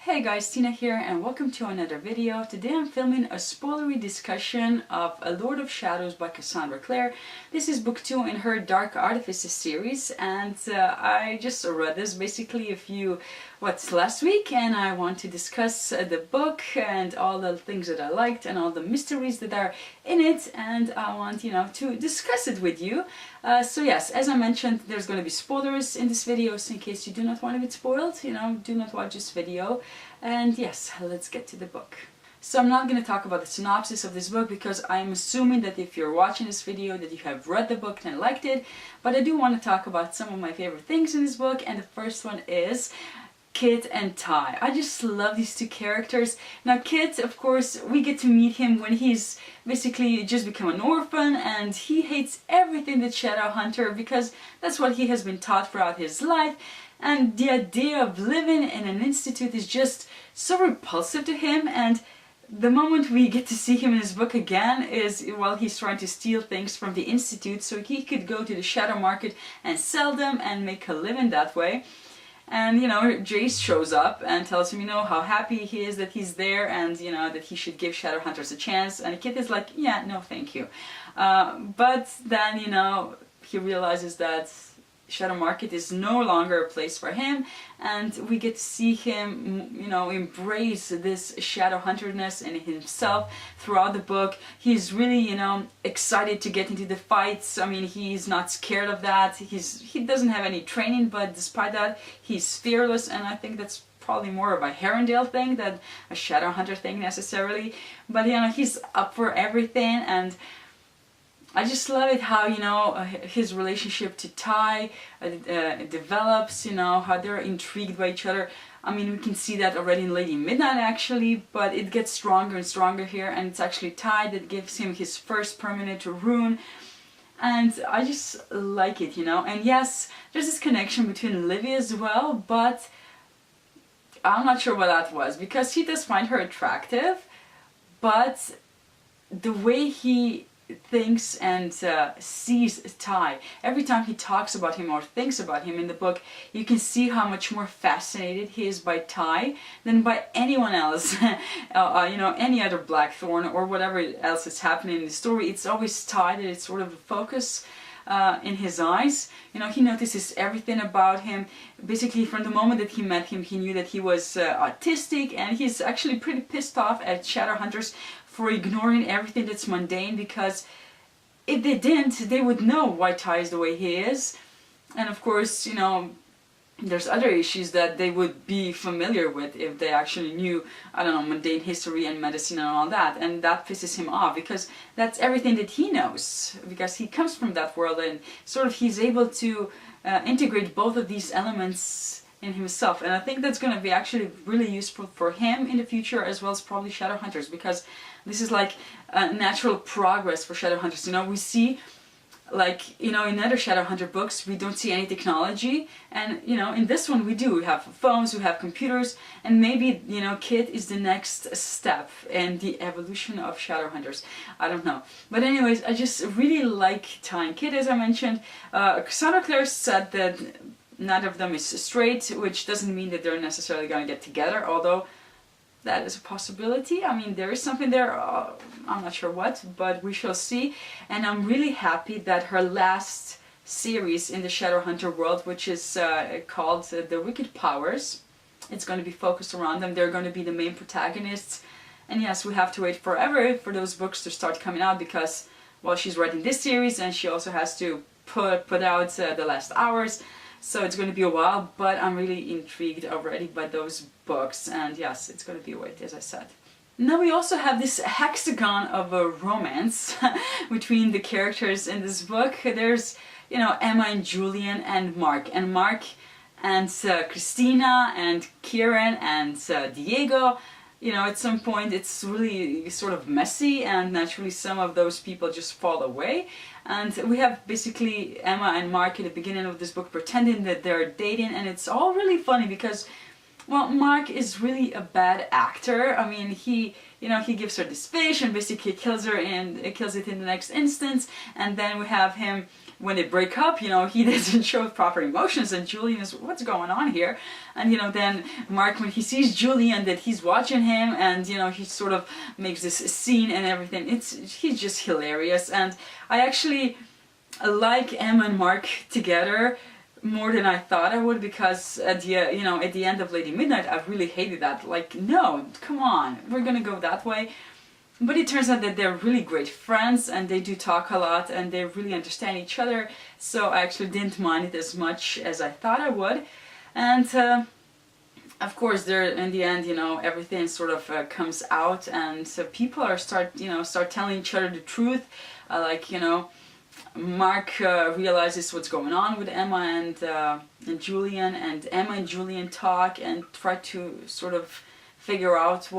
Hey guys, Tina here and welcome to another video. Today I'm filming a spoilery discussion of A Lord of Shadows by Cassandra Clare. This is book 2 in her Dark Artifices series, and I just read this basically last week, and I want to discuss the book and all the things that I liked and all the mysteries that are in it, and I want to discuss it with you. So yes, as I mentioned, there's going to be spoilers in this video, so in case you do not want to get spoiled, do not watch this video. And yes, let's get to the book. So I'm not going to talk about the synopsis of this book because I'm assuming that if you're watching this video that you have read the book and liked it, but I do want to talk about some of my favorite things in this book, and the first one is Kit and Ty. I just love these two characters. Now Kit, of course, we get to meet him when he's basically just become an orphan, and he hates everything that Shadowhunter because that's what he has been taught throughout his life. And the idea of living in an institute is just so repulsive to him, and the moment we get to see him in his book again is while he's trying to steal things from the institute so he could go to the shadow market and sell them and make a living that way. And Jace shows up and tells him how happy he is that he's there, and that he should give Shadowhunters a chance, and the kid is like, yeah, no thank you. But then he realizes that Shadow Market is no longer a place for him, and we get to see him embrace this Shadowhunterness in himself throughout the book. He's really excited to get into the fights. I mean, he's not scared of that. He doesn't have any training, but despite that he's fearless, and I think that's probably more of a Herondale thing than a Shadowhunter thing necessarily. But he's up for everything, and I just love it how his relationship to Ty develops, how they're intrigued by each other. I mean, we can see that already in Lady Midnight actually, but it gets stronger and stronger here, and it's actually Ty that gives him his first permanent rune. And I just like it, and yes, there's this connection between Olivia as well, but I'm not sure what that was, because he does find her attractive, but the way he thinks and sees Ty, every time he talks about him or thinks about him in the book, you can see how much more fascinated he is by Ty than by anyone else. Any other Blackthorn or whatever else is happening in the story. It's always Ty that it's sort of the focus in his eyes. He notices everything about him. Basically, from the moment that he met him, he knew that he was autistic, and he's actually pretty pissed off at Shadowhunters for ignoring everything that's mundane, because if they didn't, they would know why Ty is the way he is. And of course, there's other issues that they would be familiar with if they actually knew, I don't know, mundane history and medicine and all that. And that pisses him off, because that's everything that he knows, because he comes from that world, and sort of he's able to integrate both of these elements in himself. And I think that's going to be actually really useful for him in the future, as well as probably Shadowhunters, because this is like a natural progress for Shadowhunters. We see, like, in other Shadowhunter books, we don't see any technology, and in this one we do. We have phones, we have computers, and maybe Kit is the next step in the evolution of Shadowhunters. I don't know, but anyways, I just really like Ty and Kit, as I mentioned. Cassandra Clare said that neither of them is straight, which doesn't mean that they're necessarily going to get together, although that is a possibility. I mean, there is something there, I'm not sure what, but we shall see. And I'm really happy that her last series in the Shadowhunter world, which is called The Wicked Powers, it's going to be focused around them. They're going to be the main protagonists. And yes, we have to wait forever for those books to start coming out, because, well, she's writing this series and she also has to put out The Last Hours. So it's going to be a while, but I'm really intrigued already by those books, and yes, it's going to be a wait, as I said. Now we also have this hexagon of a romance between the characters in this book. There's, Emma and Julian and Mark and Christina and Kieran and Diego. At some point it's really sort of messy, and naturally some of those people just fall away. And we have basically Emma and Mark at the beginning of this book pretending that they're dating, and it's all really funny because, well, Mark is really a bad actor. I mean, he gives her this fish and basically kills her, and kills it in the next instance. And then we have him when they break up, you know, he doesn't show proper emotions, and Julian is, what's going on here? And, you know, then Mark, when he sees Julian, that he's watching him, and, you know, he sort of makes this scene and everything. He's just hilarious, and I actually like Emma and Mark together more than I thought I would, because at the at the end of Lady Midnight, I really hated that. Like, no, come on, we're gonna go that way. But it turns out that they're really great friends, and they do talk a lot, and they really understand each other, so I actually didn't mind it as much as I thought I would. And of course, there in the end, you know, everything sort of comes out, and people start telling each other the truth. Like, you know, Mark realizes what's going on with Emma and Julian, and Emma and Julian talk and try to sort of figure out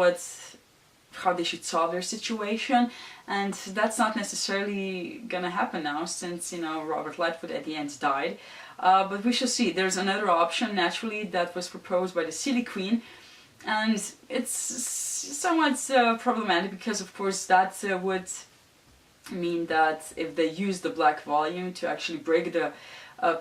how they should solve their situation, and that's not necessarily gonna happen now, since, you know, Robert Lightfoot at the end died. But we shall see. There's another option, naturally, that was proposed by the Silly Queen, and it's somewhat problematic, because of course that would mean that if they use the black volume to actually break the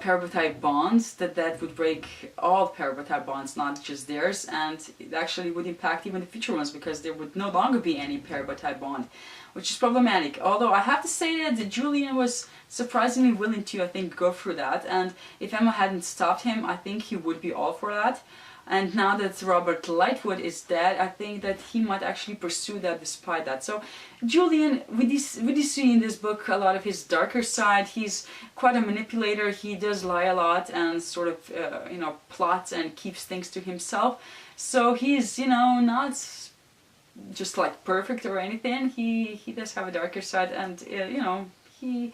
parabatai bonds, that would break all parabatai bonds, not just theirs, and it actually would impact even the future ones, because there would no longer be any parabatai bond, which is problematic. Although I have to say that Julian was surprisingly willing to, I think, go through that, and if Emma hadn't stopped him, I think he would be all for that. And now that Robert Lightfoot is dead, I think that he might actually pursue that despite that. So Julian, we see in this book a lot of his darker side. He's quite a manipulator. He does lie a lot and sort of, you know, plots and keeps things to himself. So he's, you know, not just like perfect or anything. He does have a darker side, and, you know, he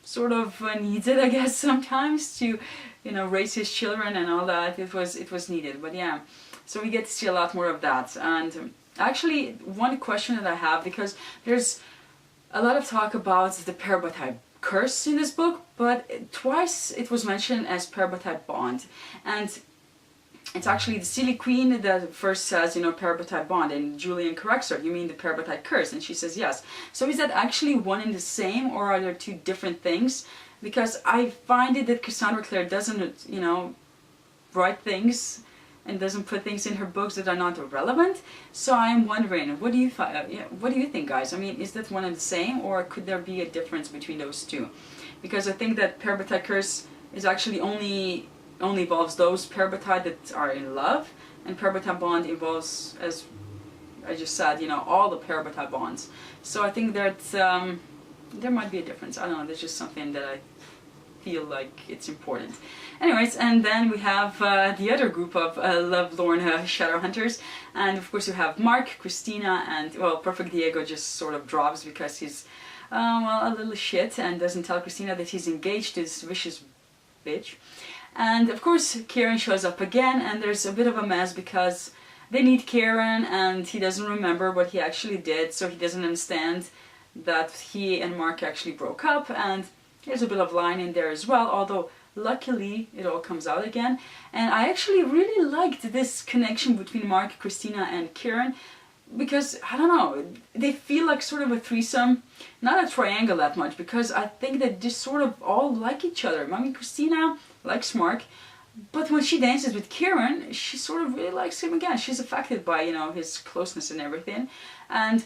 sort of needs it, I guess, sometimes to, you know, raise his children and all that. It was needed. But yeah, so we get to see a lot more of that. And actually, one question that I have, because there's a lot of talk about the parabatai curse in this book, but twice it was mentioned as parabatai bond, and it's actually the Silly Queen that first says, you know, parabatai bond, and Julian corrects her, you mean the parabatai curse? And she says yes. So is that actually one and the same, or are there two different things? Because I find it that Cassandra Clare doesn't, you know, write things and doesn't put things in her books that are not relevant. So I'm wondering, what do you think, guys? I mean, is that one and the same, or could there be a difference between those two? Because I think that parabatai curse is actually only involves those parabatai that are in love, and parabatai bond involves, as I just said, you know, all the parabatai bonds. So I think that there might be a difference. I don't know, there's just something that I feel like it's important. Anyways, and then we have the other group of lovelorn shadow hunters, and of course you have Mark, Christina, and, well, Perfect Diego just sort of drops because he's, well, a little shit, and doesn't tell Christina that he's engaged to this vicious bitch. And of course Karen shows up again, and there's a bit of a mess because they need Karen, and he doesn't remember what he actually did, so he doesn't understand that he and Mark actually broke up, and there's a bit of line in there as well, although luckily it all comes out again. And I actually really liked this connection between Mark, Christina, and Karen, because, I don't know, they feel like sort of a threesome, not a triangle that much, because I think that they sort of all like each other. I mean, Christina likes Mark, but when she dances with Kieran, she sort of really likes him again. She's affected by, you know, his closeness and everything. And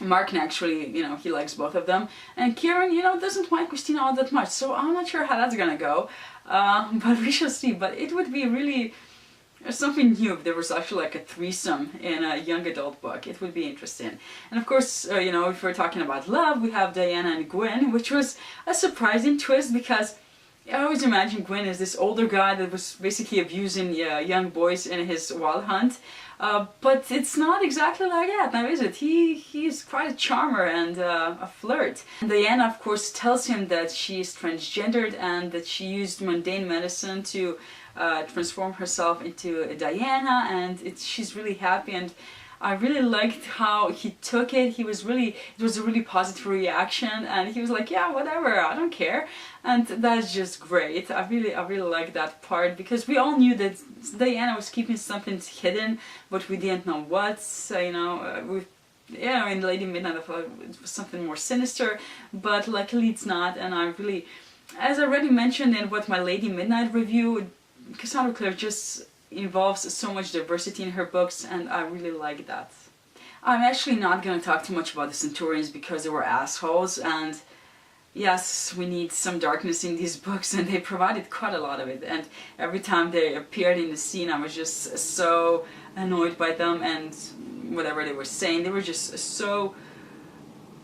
Mark actually, you know, he likes both of them. And Kieran, you know, doesn't mind Christina all that much. So I'm not sure how that's gonna go. But we shall see. But it would be really something new if there was actually like a threesome in a young adult book. It would be interesting. And of course, you know, if we're talking about love, we have Diana and Gwen, which was a surprising twist, because I always imagine Gwen as this older guy that was basically abusing young boys in his wild hunt. But it's not exactly like that, now is it? He's quite a charmer and a flirt. And Diana, of course, tells him that she is transgendered and that she used mundane medicine to transform herself into Diana, and she's really happy. And I really liked how he took it. It was a really positive reaction, and he was like, yeah, whatever, I don't care. And that's just great. I really like that part, because we all knew that Diana was keeping something hidden, but we didn't know what. So, you know, in Lady Midnight I thought it was something more sinister, but luckily it's not, and I really As I already mentioned in what my Lady Midnight review, Cassandra Clare just involves so much diversity in her books, and I really like that. I'm actually not going to talk too much about the Centaurians because they were assholes, and yes, we need some darkness in these books, and they provided quite a lot of it. And every time they appeared in the scene, I was just so annoyed by them, and whatever they were saying, they were just so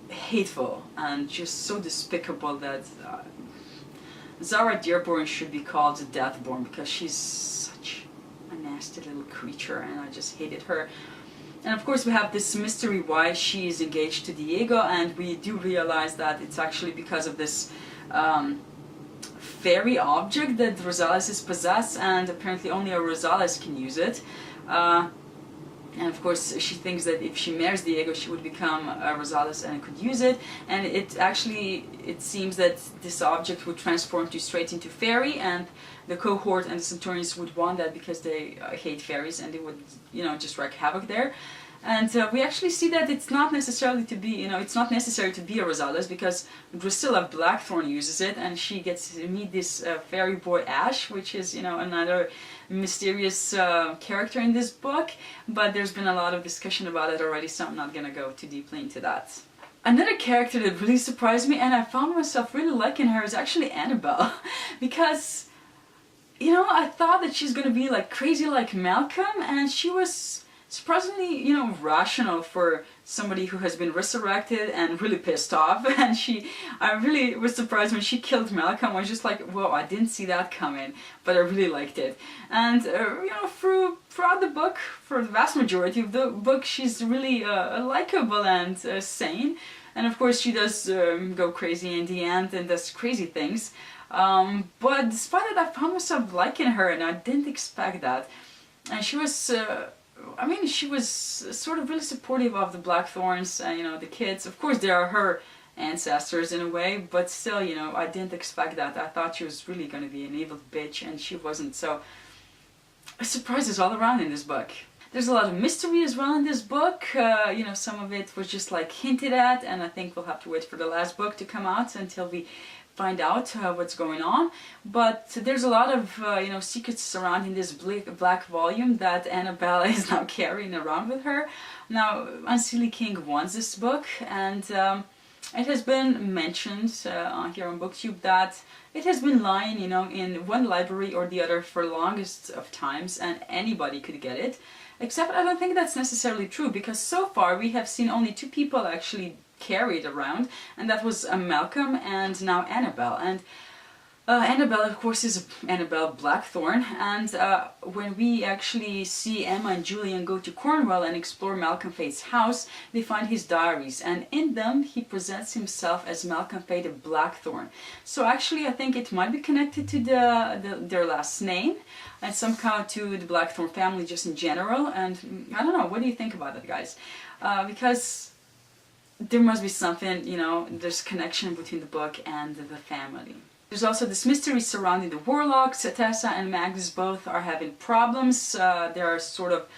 hateful and just so despicable that Zara Dearborn should be called Deathborn, because she's such a nasty little creature, and I just hated her. And of course we have this mystery why she is engaged to Diego, and we do realize that it's actually because of this fairy object that Rosales possess, and apparently only a Rosales can use it. And of course she thinks that if she marries Diego she would become a Rosales and could use it, and it seems that this object would transform straight into fairy, and the cohort and the Centaurians would want that because they hate fairies, and they would, you know, just wreak havoc there. And we actually see that it's not necessarily to be, you know, it's not necessary to be a Rosales, because Drusilla Blackthorn uses it, and she gets to meet this fairy boy Ash, which is, you know, another mysterious character in this book, but there's been a lot of discussion about it already, so I'm not gonna go too deeply into that. Another character that really surprised me, and I found myself really liking her, is actually Annabelle, because, you know, I thought that she's gonna be like crazy like Malcolm, and she was surprisingly, you know, rational for somebody who has been resurrected and really pissed off. And I really was surprised when she killed Malcolm. I was just like, whoa, I didn't see that coming, but I really liked it. And you know, throughout the book, for the vast majority of the book, she's really likable and sane. And of course she does go crazy in the end and does crazy things. But despite that, I found myself liking her, and I didn't expect that. And she was I mean, she was sort of really supportive of the Blackthorns and, you know, the kids. Of course, they are her ancestors in a way, but still, you know, I didn't expect that. I thought she was really going to be an evil bitch, and she wasn't. So, surprises all around in this book. There's a lot of mystery as well in this book. You know, some of it was just like hinted at, and I think we'll have to wait for the last book to come out until we find out what's going on. But there's a lot of you know, secrets surrounding this black volume that Annabelle is now carrying around with her. Now, Unseelie King wants this book, and it has been mentioned here on BookTube that it has been lying, you know, in one library or the other for longest of times, and anybody could get it. Except I don't think that's necessarily true, because so far we have seen only 2 people actually carry it around, and that was Malcolm and now Annabelle. And Annabelle, of course, is Annabelle Blackthorn, and when we actually see Emma and Julian go to Cornwall and explore Malcolm Fate's house, they find his diaries, and in them he presents himself as Malcolm Fate Blackthorn. So actually I think it might be connected to their last name, and somehow to the Blackthorn family just in general. And I don't know, what do you think about that, guys? Because there must be something, you know, there's a connection between the book and the family. There's also this mystery surrounding the Warlocks. Tessa and Magnus both are having problems. They're sort of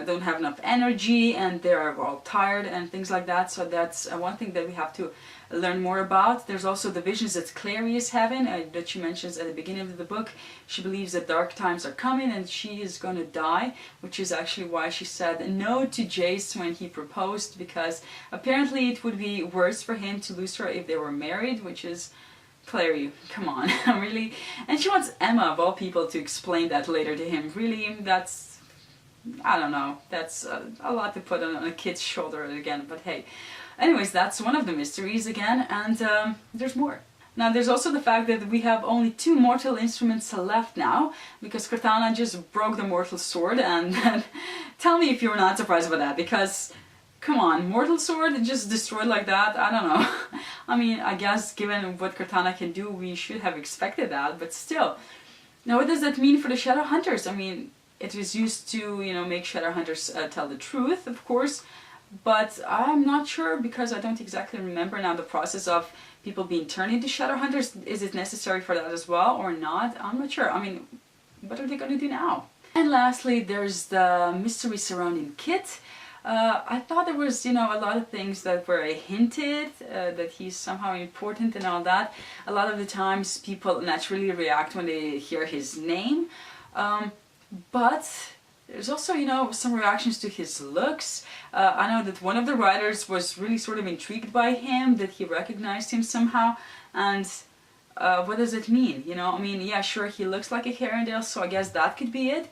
don't have enough energy, and they're all tired and things like that. So that's one thing that we have to learn more about. There's also the visions that Clary is having, that she mentions at the beginning of the book. She believes that dark times are coming and she is going to die, which is actually why she said no to Jace when he proposed, because apparently it would be worse for him to lose her if they were married, which is, Clary, come on, really? And she wants Emma, of all people, to explain that later to him. Really, that's, I don't know, that's a lot to put on a kid's shoulder again, but hey. Anyways, that's one of the mysteries again, and there's more. Now, there's also the fact that we have only 2 mortal instruments left now, because Cortana just broke the mortal sword, and tell me if you're not surprised by that, because, come on, mortal sword just destroyed like that? I don't know. I mean, I guess given what Cortana can do, we should have expected that, but still. Now, what does that mean for the Shadowhunters? I mean, it was used to, you know, make Shadowhunters tell the truth, of course, but I'm not sure, because I don't exactly remember now the process of people being turned into Shadowhunters. Is it necessary for that as well or not? I'm not sure. I mean, what are they going to do now? And lastly, there's the mystery surrounding Kit. I thought there was, a lot of things that were hinted, that he's somehow important and all that. A lot of the times people naturally react when they hear his name, but there's also, some reactions to his looks. I know that one of the writers was really sort of intrigued by him, that he recognized him somehow, and what does it mean? I mean, yeah, sure, he looks like a Herondale, so I guess that could be it,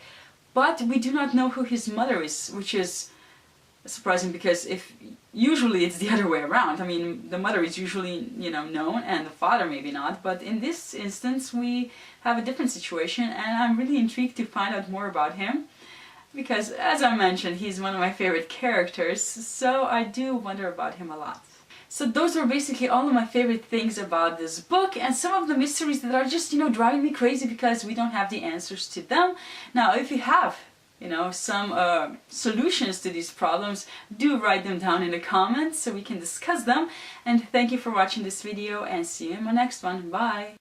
but we do not know who his mother is, which is surprising, because usually it's the other way around. I mean, the mother is usually, known, and the father maybe not, but in this instance we have a different situation, and I'm really intrigued to find out more about him, because as I mentioned, he's one of my favorite characters, so I do wonder about him a lot. So those are basically all of my favorite things about this book, and some of the mysteries that are just, driving me crazy because we don't have the answers to them. Now, if you have some solutions to these problems, do write them down in the comments so we can discuss them. And thank you for watching this video, and see you in my next one. Bye!